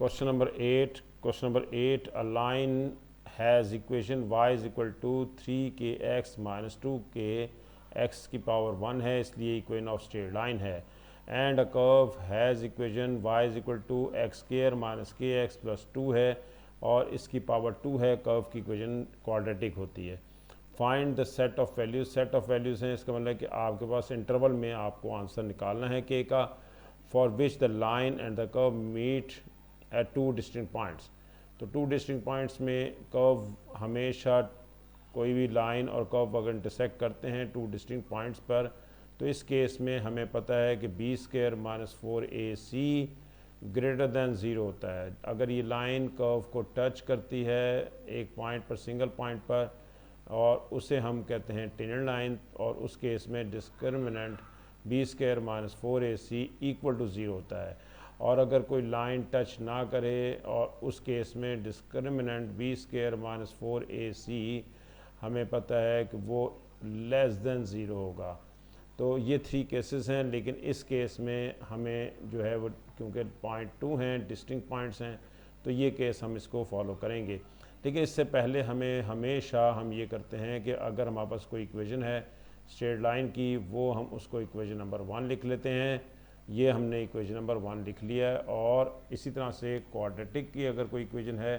Question number 8, a line has equation y is equal to 3kx minus 2k x की power 1 है, इसलिए equation of straight line है। And a curve has equation y is equal to x square minus k x plus 2 है और इसकी power 2 है। Curve की equation quadratic होती है। Find the set of values. Set of values हैं, इसका मतलब है कि आपके पास इंटरवल में आपको आंसर निकालना है के का, for which the line and the curve meet at 2 distinct points. तो 2 डिस्टिंक्ट पॉइंट्स में कर्व हमेशा, कोई भी लाइन और कर्व अगर इंटरसेक्ट करते हैं 2 डिस्टिंक्ट पॉइंट्स पर, तो इस केस में हमें पता है कि b square minus 4ac greater than 0 होता है। अगर ये लाइन कर्व को टच करती है एक पॉइंट पर, सिंगल पॉइंट पर, और उसे हम कहते हैं टेंजेंट लाइन, और उस केस में discriminant b square minus 4ac equal to 0 होता है। और अगर कोई लाइन टच ना करे और उस केस में discriminant b square minus 4ac हमें पता है कि वो लेस देन 0 होगा। तो ये 3 केसेस हैं, लेकिन इस केस में हमें जो है वो, क्योंकि पॉइंट 2 हैं, डिस्टिंक्ट पॉइंट्स हैं, तो ये केस हम इसको फॉलो करेंगे। लेकिन इससे पहले हमें हमेशा हम ये करते हैं कि अगर हमारे पास कोई इक्वेशन है स्ट्रेट लाइन की, वो हम उसको इक्वेशन नंबर 1 लिख लेते हैं। ये हमने इक्वेशन नंबर 1 लिख लिया है। और इसी तरह से क्वाड्रेटिक की अगर कोई इक्वेशन है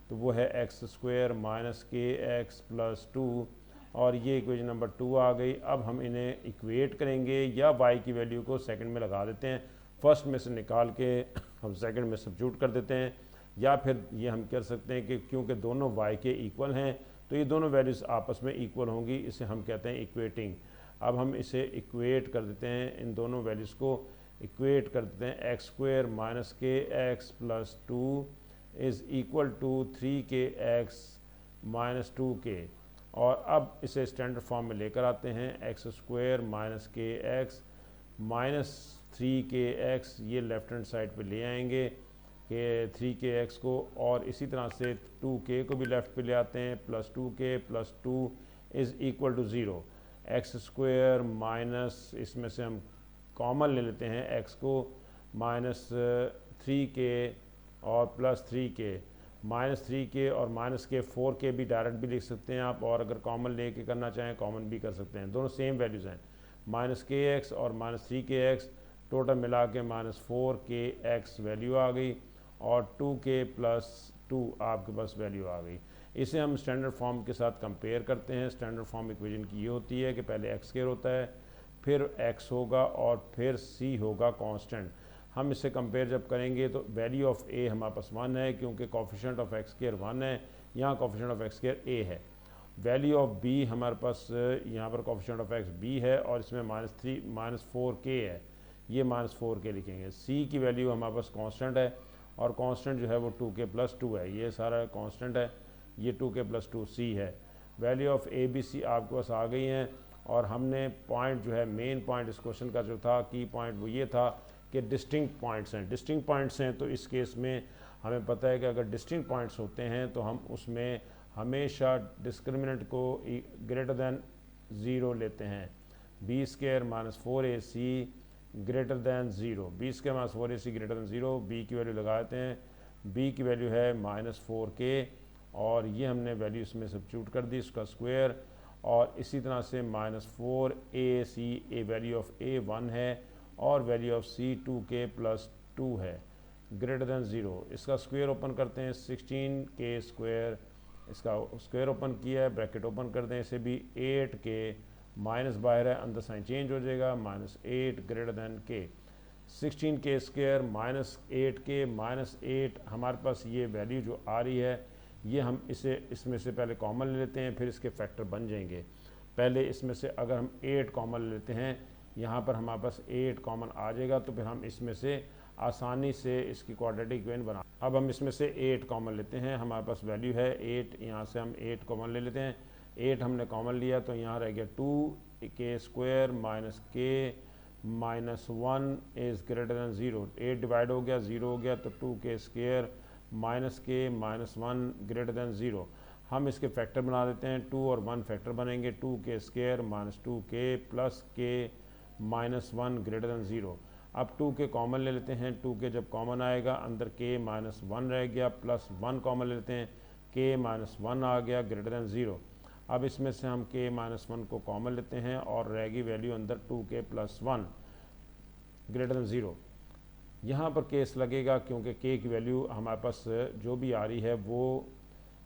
तो वो है x square minus k x plus 2, और ये इक्वेशन नंबर 2 आ गई। अब हम इन्हें इक्वेट करेंगे, या y की वैल्यू को सेकंड में लगा देते हैं, फर्स्ट में से निकाल के हम सेकंड में सब्स्टिट्यूट कर देते हैं, या फिर ये हम कर सकते हैं कि क्योंकि दोनों y के इक्वल हैं तो ये दोनों वैल्यूज़ आपस में इक्वल होंगी, इसे हम कहते हैं इक्वेटिंग। अब हम इसे इक्वेट कर देते हैं, इन दोनों वैल्यूज़ को इक्वेट कर देते हैं। X square minus k x plus 2 is equal to 3kx minus 2k। और अब इसे स्टैंडर्ड फॉर्म में लेकर आते हैं। X square minus k x minus 3kx, ये लेफ्ट हैंड साइड पे ले आएंगे कि 3kx को, और इसी तरह से 2k को भी लेफ़्ट पे ले आते हैं, plus 2k plus 2 is equal to 0। X square minus, इसमें से हम कॉमन ले लेते हैं x को, माइनस 3k और प्लस 3k, माइनस 3k और माइनस के 4k भी डायरेक्ट भी लिख सकते हैं आप, और अगर कॉमन लेके करना चाहें कॉमन भी कर सकते हैं। दोनों सेम वैल्यूज़ हैं, माइनस के एक्स और माइनस 3kx, टोटल मिला के माइनस 4kx वैल्यू आ गई, और 2k प्लस 2 आपके पास वैल्यू आ गई। इसे हम स्टैंडर्ड फॉर्म के साथ कंपेयर करते हैं। स्टैंडर्ड फॉर्म इक्वेशन की ये होती है कि पहले एक्स स्क्वायर होता है, फिर x होगा, और फिर c होगा कांस्टेंट। हम इससे कंपेयर जब करेंगे तो वैल्यू ऑफ a हमारे पास 1 है, क्योंकि कोफिशिएंट ऑफ एक्स स्क्वायर 1 है, यहाँ coefficient of x square a है। वैल्यू ऑफ b हमारे पास यहाँ पर कोफिशिएंट ऑफ एक्स b है, और इसमें माइनस 4k है, ये माइनस 4k लिखेंगे। c की वैल्यू हमारे पास कांस्टेंट है, और कांस्टेंट जो है वो 2k प्लस 2 है, ये सारा कांस्टेंट है, ये 2k प्लस 2 c है। Value of a b c आपके पास आ गई हैं। और हमने पॉइंट जो है, मेन पॉइंट इस क्वेश्चन का जो था, की पॉइंट वो ये था कि डिस्टिंक्ट पॉइंट्स हैं। डिस्टिंक्ट पॉइंट्स हैं तो इस केस में हमें पता है कि अगर डिस्टिंक्ट पॉइंट्स होते हैं तो हम उसमें हमेशा डिस्क्रिमिनेंट को ग्रेटर दैन 0 लेते हैं। B square minus 4ac greater than 0, b square minus 4ac greater than 0, b की वैल्यू लगाते हैं। बी की वैल्यू है माइनस 4k, और ये हमने वैल्यू इसमें सब्स्टिट्यूट कर दी, इसका स्क्वायर, और इसी तरह से minus 4ac, A value of a 1 है, और value of c 2k plus 2 है, ग्रेटर दैन 0। इसका स्क्वायर ओपन करते हैं, 16k स्क्वायर, इसका स्क्वायर ओपन किया है, ब्रैकेट ओपन कर दें, इसे भी 8k, माइनस बाहर है, अंदर साइन चेंज हो जाएगा, minus 8 greater than k। 16k square minus 8k minus 8, हमारे पास ये वैल्यू जो आ रही है, ये हम इसे इसमें से पहले कॉमन ले लेते हैं, फिर इसके फैक्टर बन जाएंगे। पहले इसमें से अगर हम 8 कॉमन ले लेते हैं, यहाँ पर हमारे पास 8 कॉमन आ जाएगा, तो फिर हम इसमें से आसानी से इसकी क्वाड्रेटिक इक्वेशन बना। अब हम इसमें से 8 कॉमन लेते हैं, हमारे पास वैल्यू है 8, यहाँ से हम 8 कॉमन ले लेते हैं। 8 हमने कॉमन लिया तो यहाँ रह गया 2k square minus k minus 1 is greater than 0। 8 divide हो गया, 0 हो गया, तो 2k square minus k minus 1 greater than 0। हम इसके फैक्टर बना देते हैं, 2 और 1 फैक्टर बनेंगे, 2k square minus 2k plus k minus 1 greater than 0। अब 2 के कॉमन ले लेते हैं, 2 के जब कॉमन आएगा अंदर k माइनस 1 रह गया, प्लस 1 कॉमन ले लेते हैं, k माइनस 1 आ गया ग्रेटर दैन 0। अब इसमें से हम k माइनस 1 को कॉमन लेते हैं और रहेगी वैल्यू अंदर 2k प्लस 1 ग्रेटर दैन 0। यहाँ पर केस लगेगा क्योंकि k की वैल्यू हमारे पास जो भी आ रही है वो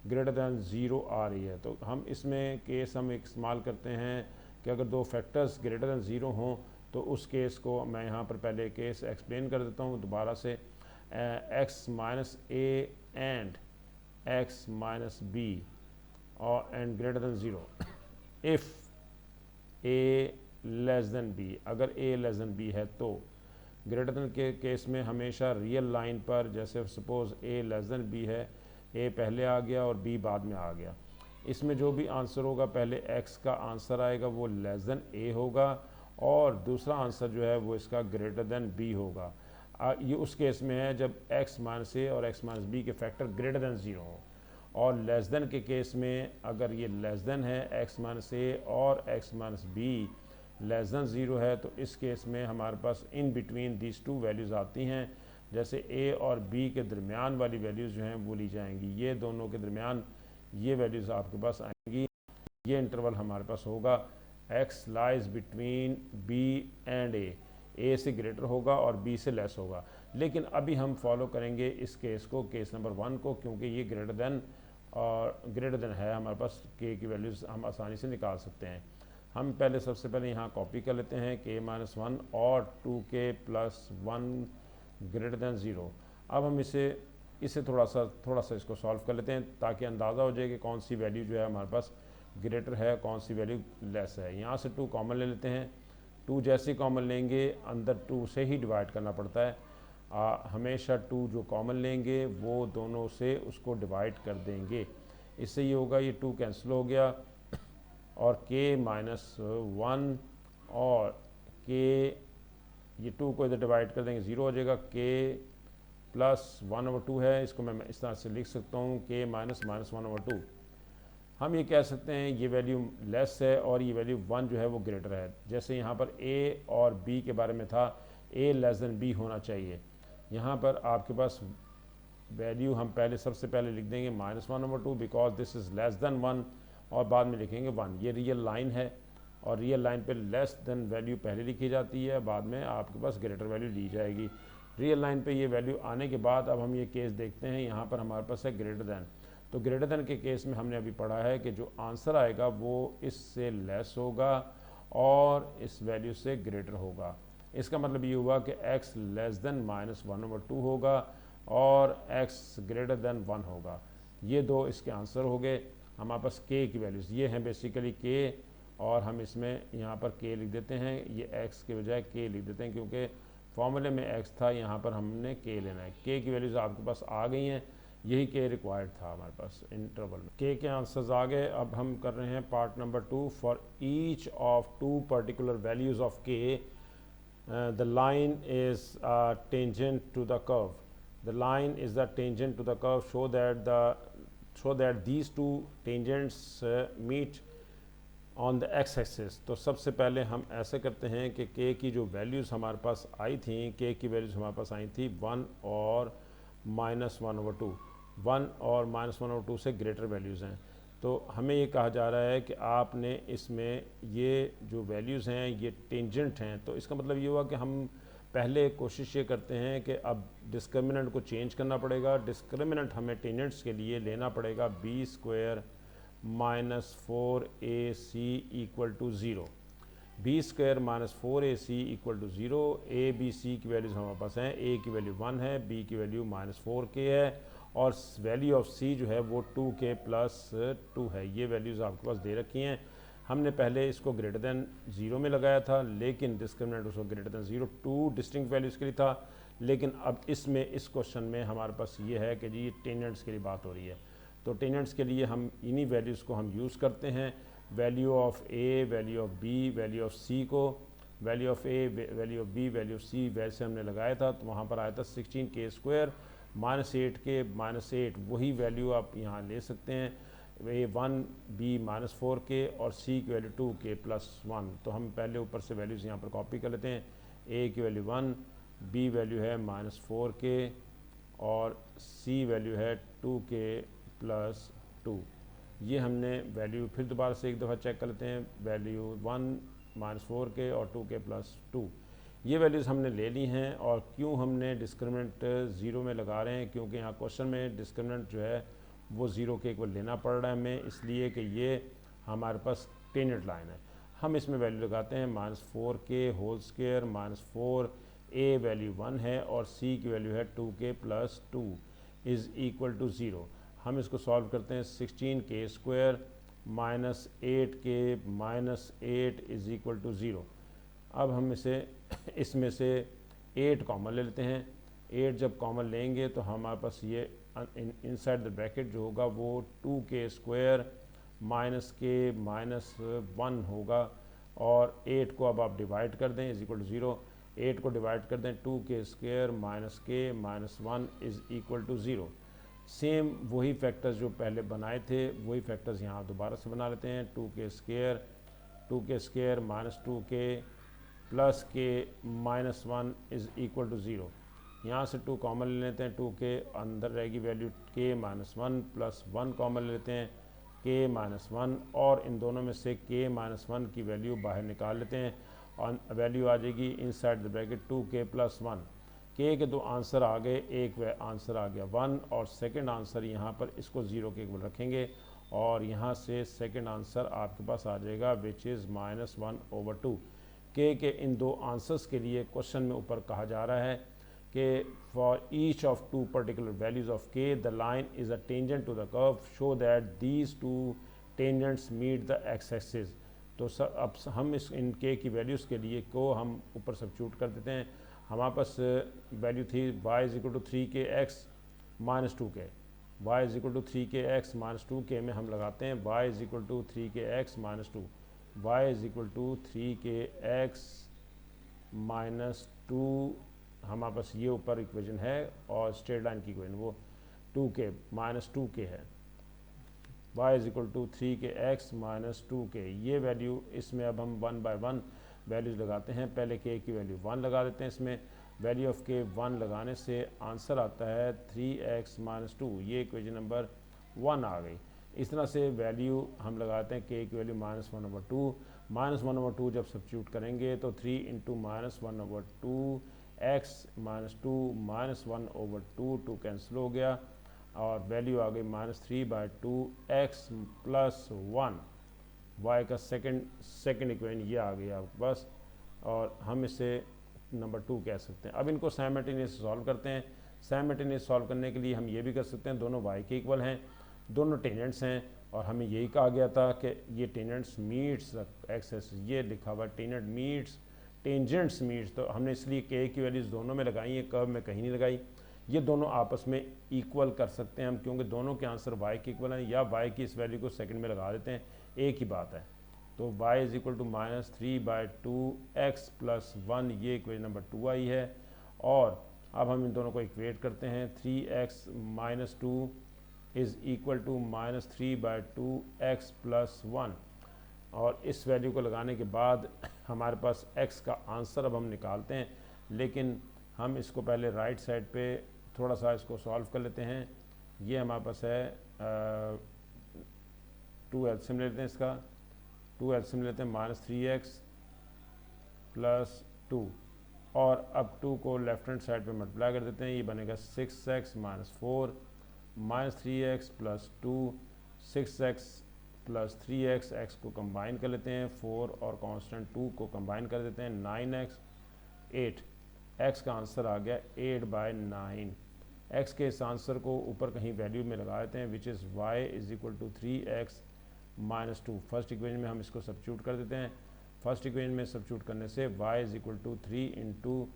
ग्रेटर दैन 0 आ रही है। तो हम इसमें केस हम इस्तेमाल करते हैं कि अगर दो फैक्टर्स ग्रेटर दैन 0 हों तो उस केस को मैं यहाँ पर पहले केस एक्सप्लेन कर देता हूँ दोबारा से। x minus a and x minus b और and greater than 0 if a less than b, अगर a लेस देन b है तो ग्रेटर देन के केस में हमेशा रियल लाइन पर, जैसे suppose a less than b है, a पहले आ गया और b बाद में आ गया, इसमें जो भी आंसर होगा पहले x का आंसर आएगा वो लेस देन a होगा और दूसरा आंसर जो है वो इसका ग्रेटर देन b होगा। ये उस केस में है जब x माइनस a और x माइनस b के फैक्टर ग्रेटर देन 0 हो। और लेस देन के केस में अगर ये लेस देन है x माइनस a और x minus b less than 0 है तो इस केस में हमारे पास in between these two values आती हैं, जैसे a और b के दरमियान वाली वैल्यूज़ जो हैं वो ली जाएंगी। ये दोनों के दरमियान ये वैल्यूज़ आपके पास आएंगी। ये इंटरवल हमारे पास होगा x lies between b and a से ग्रेटर होगा और b से लेस होगा। लेकिन अभी हम फॉलो करेंगे इस केस को, केस नंबर 1 को, क्योंकि ये ग्रेटर देन है हमारे पास, k की वैल्यूज़ हम आसानी से निकाल सकते हैं। हम पहले सबसे पहले यहाँ कॉपी कर लेते हैं k माइनस 1 और 2k प्लस 1 ग्रेटर देन 0। अब हम इसे थोड़ा सा इसको सॉल्व कर लेते हैं ताकि अंदाज़ा हो जाए कि कौन सी वैल्यू जो है हमारे पास ग्रेटर है, कौन सी वैल्यू लेस है। यहाँ से 2 कॉमन ले लेते हैं, 2 जैसे कॉमन लेंगे अंदर 2 से ही डिवाइड करना पड़ता है। हमेशा 2 जो कॉमन लेंगे वो दोनों से उसको डिवाइड कर देंगे। इससे ये होगा, ये 2 कैंसिल हो गया और k माइनस 1 और k, ये 2 को इधर डिवाइड कर देंगे 0 हो जाएगा, k प्लस 1/2 है, इसको मैं इस तरह से लिख सकता हूँ k माइनस 1/2। हम ये कह सकते हैं ये वैल्यू लेस है और ये वैल्यू 1 जो है वो ग्रेटर है। जैसे यहाँ पर a और b के बारे में था, a लेस देन b होना चाहिए। यहाँ पर आपके पास वैल्यू हम सबसे पहले लिख देंगे -1/2 because this is less than 1 और बाद में लिखेंगे 1। ये रियल लाइन है और रियल लाइन पे लेस देन वैल्यू पहले लिखी जाती है, बाद में आपके पास ग्रेटर वैल्यू ली जाएगी। रियल लाइन पे ये वैल्यू आने के बाद अब हम ये केस देखते हैं, यहाँ पर हमारे पास है ग्रेटर दैन। तो ग्रेटर दैन के केस में हमने अभी पढ़ा है कि जो आंसर आएगा वो इससे लेस होगा और इस वैल्यू से ग्रेटर होगा। इसका मतलब ये हुआ कि x लेस देन -1/2 होगा और x ग्रेटर देन 1 होगा। ये दो इसके आंसर हो गए। हमारे पास k की वैल्यूज़ ये हैं बेसिकली k, और हम इसमें यहाँ पर k लिख देते हैं, ये x के बजाय k लिख देते हैं क्योंकि फॉर्मूले में x था, यहाँ पर हमने k लेना है। k की वैल्यूज़ आपके पास आ गई हैं, यही k रिक्वायर्ड था हमारे पास इंटरवल में। k के आंसर्स आ गए। अब हम कर रहे हैं part number 2। For each of 2 particular values of k the line is tangent to the curve. The line is the tangent to the curve, so that these two tangents meet on the x axis। तो सबसे पहले हम ऐसे करते हैं कि k की जो वैल्यूज़ हमारे पास आई थी, k की वैल्यूज़ हमारे पास आई थी 1 और -1/2। 1 और -1/2 से ग्रेटर वैल्यूज़ हैं। तो हमें ये कहा जा रहा है कि आपने इसमें ये जो वैल्यूज़ हैं ये टेंजेंट हैं। तो इसका मतलब ये हुआ कि हम पहले कोशिश ये करते हैं कि अब डिस्क्रिमिनेंट को चेंज करना पड़ेगा। डिस्क्रिमिनेंट हमें टेंजेंट्स के लिए लेना पड़ेगा b² - 4ac = 0। b² - 4ac = 0। a b c की वैल्यूज़ हमारे पास हैं, a की वैल्यू 1 है, b की वैल्यू -4k है और वैल्यू ऑफ c जो है वो 2k + 2 है। ये वैल्यूज़ आपके पास दे रखी हैं। हमने पहले इसको ग्रेटर दैन 0 में लगाया था, लेकिन डिस्क्रिमिनेंट उसको ग्रेटर दैन 0 2 डिस्टिंक्ट वैल्यूज़ के लिए था। लेकिन अब इसमें इस क्वेश्चन में हमारे पास ये है कि जी टेंजेंट्स के लिए बात हो रही है। तो टेंजेंट्स के लिए हम इन्हीं वैल्यूज़ को हम यूज़ करते हैं, value of a, value of b, value of c को, value of a, value of b, value of c वैसे हमने लगाया था। तो वहाँ पर आया था 16k² -8k -8, वही वैल्यू आप यहाँ ले सकते हैं। a1 b -4k और c की वैल्यू 2k + 1। तो हम पहले ऊपर से वैल्यूज़ यहाँ पर कॉपी कर लेते हैं। ए की वैल्यू 1, बी वैल्यू है -4k और सी वैल्यू है 2k प्लस 2। ये हमने वैल्यू फिर दोबारा से एक दफ़ा चेक कर लेते हैं। वैल्यू 1 -4k और 2k प्लस 2, ये वैल्यूज़ हमने ले ली हैं। और क्यों हमने डिस्क्रिमिनेंट ज़ीरो में लगा रहे हैं, क्योंकि यहाँ क्वेश्चन में डिस्क्रिमिनेंट जो है वो ज़ीरो के इक्वल लेना पड़ रहा है हमें, इसलिए कि ये हमारे पास टेंजेंट लाइन है। हम इसमें वैल्यू लगाते हैं -4k होल स्क्वायर -4, ए वैल्यू 1 है और सी की वैल्यू है 2k plus 2 is equal to 0। हम इसको सॉल्व करते हैं। 16k square -8k -8 is equal to 0। अब हम इसमें से 8 कॉमन ले लेते हैं। 8 जब कॉमन लेंगे तो हमारे पास ये इनसाइड द ब्रैकेट जो होगा वो 2k स्क्वायर -k -1 होगा। और 8 को अब आप डिवाइड कर दें इज़ इक्वल टू 0। 8 को डिवाइड कर दें 2k square -k -1 is equal to 0। Same वही फैक्टर्स जो पहले बनाए थे वही फैक्टर्स यहाँ दोबारा से बना लेते हैं। 2k square -2k plus k -1 is equal to 0। यहाँ से 2 कॉमन ले लेते हैं। 2k अंदर रहेगी वैल्यू k -1 प्लस 1 कॉमन ले लेते हैं k -1 और इन दोनों में से k -1 की वैल्यू बाहर निकाल लेते हैं और वैल्यू आ जाएगी inside the bracket 2k plus 1। k के 2 आंसर आ गए, एक आंसर आ गया 1 और सेकंड आंसर यहाँ पर इसको 0 के इक्वल रखेंगे और यहाँ से सेकंड आंसर आपके पास आ जाएगा विच इज़ -1/2। के इन 2 आंसर्स के लिए क्वेश्चन में ऊपर कहा जा रहा है कि for each of 2 particular values of k the line is a tangent to the curve show that these 2 tangents meet the x axis. तो सर अब हम इन k की वैल्यूज़ के लिए को हम ऊपर सब्स्टिट्यूट कर देते हैं। हमारे पास वैल्यू थी y is equal to 3kx -2k। y is equal to 3kx -2k में हम लगाते हैं y is equal to 3kx -2, y is equal to 3kx -2। हमारे पास ये ऊपर इक्वेशन है और स्ट्रेट लाइन की इक्वेशन वो 2k -2k है। y is equal to 3kx -2k। ये वैल्यू इसमें अब हम 1 बाय 1 वैल्यूज़ लगाते हैं। पहले k की वैल्यू 1 लगा देते हैं। इसमें वैल्यू ऑफ k 1 लगाने से आंसर आता है 3x -2। ये इक्वेशन नंबर 1 आ गई। इस तरह से वैल्यू हम लगाते हैं k की वैल्यू -1/2। -1/2 जब सब्स्टिट्यूट करेंगे तो 3 इंटू -1/2 x -2 -1/2 2 कैंसिल हो गया और वैल्यू आ गई -3/2 x प्लस 1। y का सेकंड इक्वेशन ये आ गई आपके पास और हम इसे नंबर 2 कह सकते हैं। अब इनको साइमल्टेनियस सॉल्व करते हैं। साइमल्टेनियस सॉल्व करने के लिए हम ये भी कर सकते हैं, दोनों y के इक्वल हैं, दोनों टेंजेंट्स हैं और हमें यही कहा गया था कि ये टेंजेंट्स मीट्स एक्सेस, ये लिखा हुआ टेंजेंट मीट्स, टेंजेंट्स मीट्स, तो हमने इसलिए k की वैल्यूज़ दोनों में लगाई है, कर्व में कहीं नहीं लगाई। ये दोनों आपस में इक्वल कर सकते हैं हम क्योंकि दोनों के आंसर y के इक्वल हैं, या y की इस वैल्यू को सेकंड में लगा देते हैं, एक ही बात है। तो y is equal to -3/2 x plus 1, ये इक्वेशन नंबर 2 आई है। और अब हम इन दोनों को इक्वेट करते हैं। 3x -2 is equal to -3/2 x plus 1 और इस वैल्यू को लगाने के बाद हमारे पास x का आंसर अब हम निकालते हैं, लेकिन हम इसको पहले राइट साइड पे थोड़ा सा इसको सॉल्व कर लेते हैं। ये हमारे पास है 2 एलसीएम लेते हैं, इसका 2 एलसीएम लेते हैं -3x प्लस 2 और अब 2 को लेफ्ट हैंड साइड पे मल्टीप्लाई कर देते हैं। ये बनेगा 6x -4 -3x plus 2 6x plus 3x, x को कंबाइन कर लेते हैं, 4 और कांस्टेंट 2 को कंबाइन कर देते हैं, 9x 8। x का आंसर आ गया 8/9। x के इस आंसर को ऊपर कहीं वैल्यू में लगा देते हैं which is y is equal to 3x -2। First equation में हम इसको सब्स्टिट्यूट कर देते हैं। फर्स्ट इक्वेशन में सब्स्टिट्यूट करने से y is equal to 3 into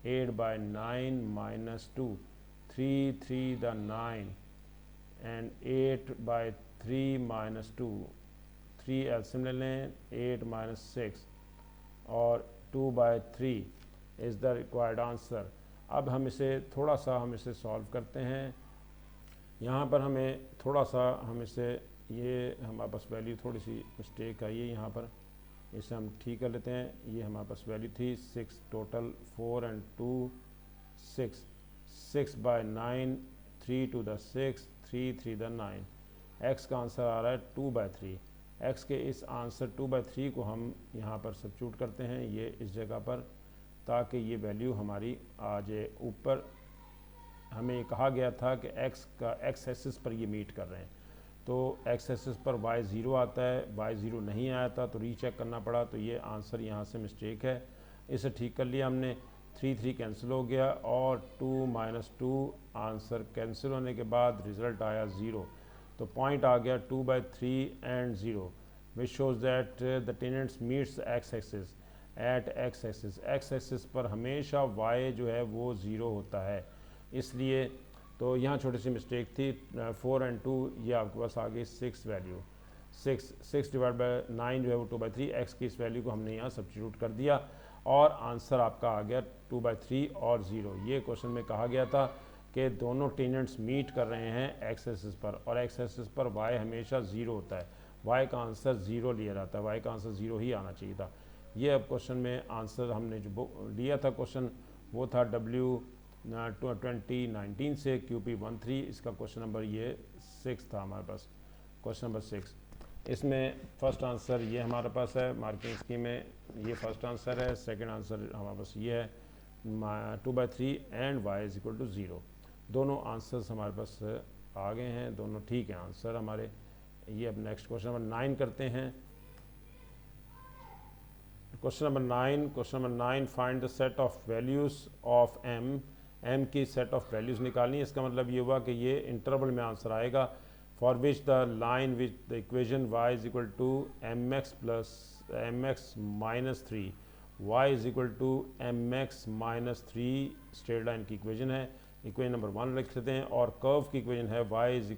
8/9 -2, 3 × 9 and 8/3 -2, 3 LCM ले लें, 8 - 6 और 2/3 इज़ द रिक्वायर्ड आंसर। अब हम इसे थोड़ा सा सॉल्व करते हैं। यहाँ पर हमें थोड़ा सा हम इसे ये हमारे पास वैल्यू थोड़ी सी मिस्टेक आई है यहाँ पर, इसे हम ठीक कर लेते हैं। ये हमारे पास वैल्यू थी 6 total, 4 and 2 6, 6 by 9, 3 to the 6, 3 3 the 9। X का आंसर आ रहा है 2/3। एक्स के इस आंसर 2/3 को हम यहाँ पर सब्स्टिट्यूट करते हैं ये इस जगह पर, ताकि ये वैल्यू हमारी आ जाए ऊपर। हमें कहा गया था कि एक्स का एक्स एक्सिस पर ये मीट कर रहे हैं, तो एक्स एक्सिस पर वाई ज़ीरो आता है, वाई ज़ीरो नहीं आया था तो रीचेक करना पड़ा, तो ये आंसर यहाँ से मिस्टेक है। इसे ठीक कर लिया हमने, 3 3 कैंसिल हो गया और 2 - 2 आंसर कैंसिल होने के बाद रिज़ल्ट आया 0। तो पॉइंट आ गया 2/3 and 0, which shows that the tenants meets x axis at x axis. X axis पर हमेशा वाई जो है वो 0 होता है, इसलिए तो यहाँ छोटी सी मिस्टेक थी। 4 and 2 ये आपके पास आ गई 6 वैल्यू। 6 डिवाइड बाई 9 जो है वो 2/3, एक्स की इस वैल्यू को हमने यहाँ सब्स्टिट्यूट कर दिया और आंसर आपका आ गया 2/3 और 0। ये क्वेश्चन में कहा गया था कि दोनों टेनेंट्स मीट कर रहे हैं एक्स एक्सिस पर, और एक्स एक्सिस पर वाई हमेशा 0 होता है, वाई का आंसर 0 लिया जाता है, वाई का आंसर 0 ही आना चाहिए था। ये अब क्वेश्चन में आंसर हमने जो लिया था क्वेश्चन वो था W2019 से QP13, इसका क्वेश्चन नंबर ये 6 था हमारे पास, क्वेश्चन नंबर 6। इसमें फर्स्ट आंसर ये हमारे पास है मार्किंग स्कीम में, ये फर्स्ट आंसर है। सेकंड आंसर हमारे पास ये है 2/3 एंड y = 0। दोनों आंसर्स हमारे पास आ गए हैं, दोनों ठीक हैं आंसर हमारे। ये अब नेक्स्ट क्वेश्चन नंबर 9 करते हैं। Question number 9, find the set of values of m की सेट ऑफ वैल्यूज़ निकालनी है। इसका मतलब ये हुआ कि ये इंटरवल में आंसर आएगा, for which the line which the equation y = mx plus mx - 3, y = mx - 3 straight line की इक्वेशन है। इक्वेशन नंबर 1 लिख लेते हैं, और कर्व की इक्वेशन है y =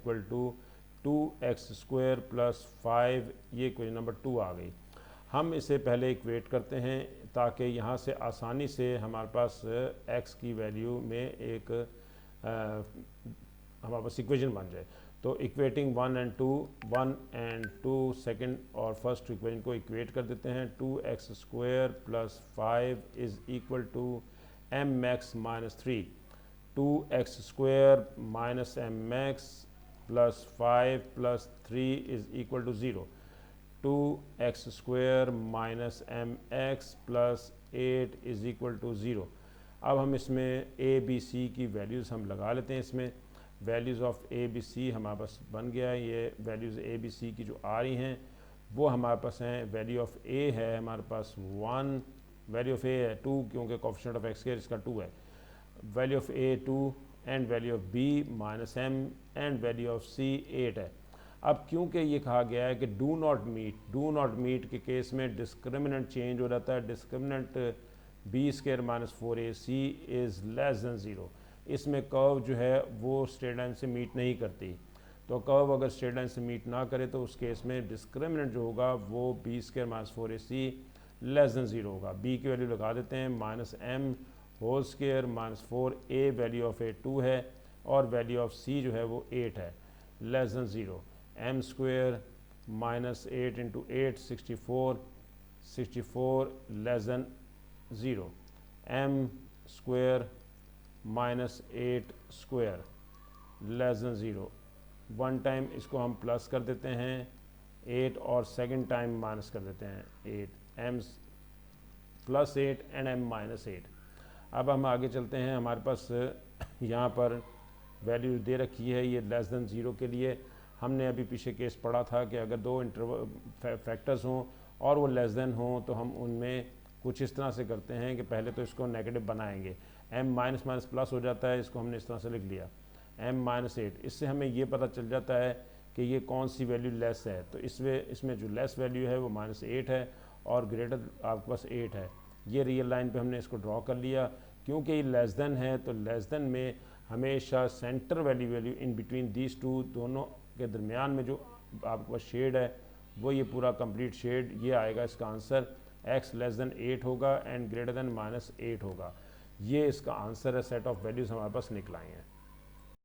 2x² + 5, ये इक्वेशन नंबर 2 आ गई। हम इसे पहले इक्वेट करते हैं ताकि यहाँ से आसानी से हमारे पास x की वैल्यू में एक हमारे पास इक्वेशन बन जाए। तो इक्वेटिंग 1 and 2 सेकंड और फर्स्ट इक्वेशन को इक्वेट कर देते हैं। 2x² + 5 = mx - 3, 2x² - mx + 5 + 3 = 0, 2x² - mx + 8 = 0। अब हम इसमें a b c की वैल्यूज़ हम लगा लेते हैं। इसमें values of a b c हमारे पास बन गया है। ये वैल्यूज़ a b c की जो आ रही हैं वो हमारे पास हैं। वैल्यू ऑफ a है हमारे पास 1, वैल्यू ऑफ a है 2 क्योंकि कोएफिशिएंट ऑफ x² इसका 2 है, value of a 2 and value of b - m and value of c 8 है। अब क्योंकि ये कहा गया है कि डू नॉट मीट के केस में डिस्क्रिमिनेंट चेंज हो जाता है, discriminant b² - 4ac is less than 0। इसमें कर्व जो है वो स्ट्रेट लाइन से मीट नहीं करती, तो कर्व अगर स्ट्रेट लाइन से मीट ना करे तो उस केस में डिस्क्रिमिनेंट जो होगा वो b² - 4ac लेस देन 0 होगा। b की वैल्यू लगा देते हैं -m² - 4a, value of a 2 है और वैल्यू ऑफ c जो है वो 8 है, less than 0। m² - 8 × 8 64 less than 0, m² - 8² less than 0। One time इसको हम प्लस कर देते हैं 8 और सेकंड टाइम माइनस कर देते हैं 8, m + 8 एंड m - 8। अब हम आगे चलते हैं। हमारे पास यहाँ पर वैल्यू दे रखी है ये लेस देन 0 के लिए। हमने अभी पीछे केस पढ़ा था कि अगर दो इंटरवल फैक्टर्स हों और वो लेस देन हों तो हम उनमें कुछ इस तरह से करते हैं कि पहले तो इसको नेगेटिव बनाएंगे, m माइनस प्लस हो जाता है, इसको हमने इस तरह से लिख लिया m - 8। इससे हमें ये पता चल जाता है कि ये कौन सी वैल्यू लेस है। तो इसमें जो लेस वैल्यू है वो -8 है और ग्रेटर आपके पास 8 है। ये रियल लाइन पे हमने इसको ड्रॉ कर लिया। क्योंकि ये लेस देन है तो लेस देन में हमेशा centre value in between these to, दोनों के दरमियान में जो आपके पास शेड है वो ये पूरा कंप्लीट शेड ये आएगा। इसका आंसर x लेस देन 8 होगा एंड ग्रेटर देन -8 होगा। ये इसका आंसर है। सेट ऑफ वैल्यूज़ हमारे पास निकल आई हैं।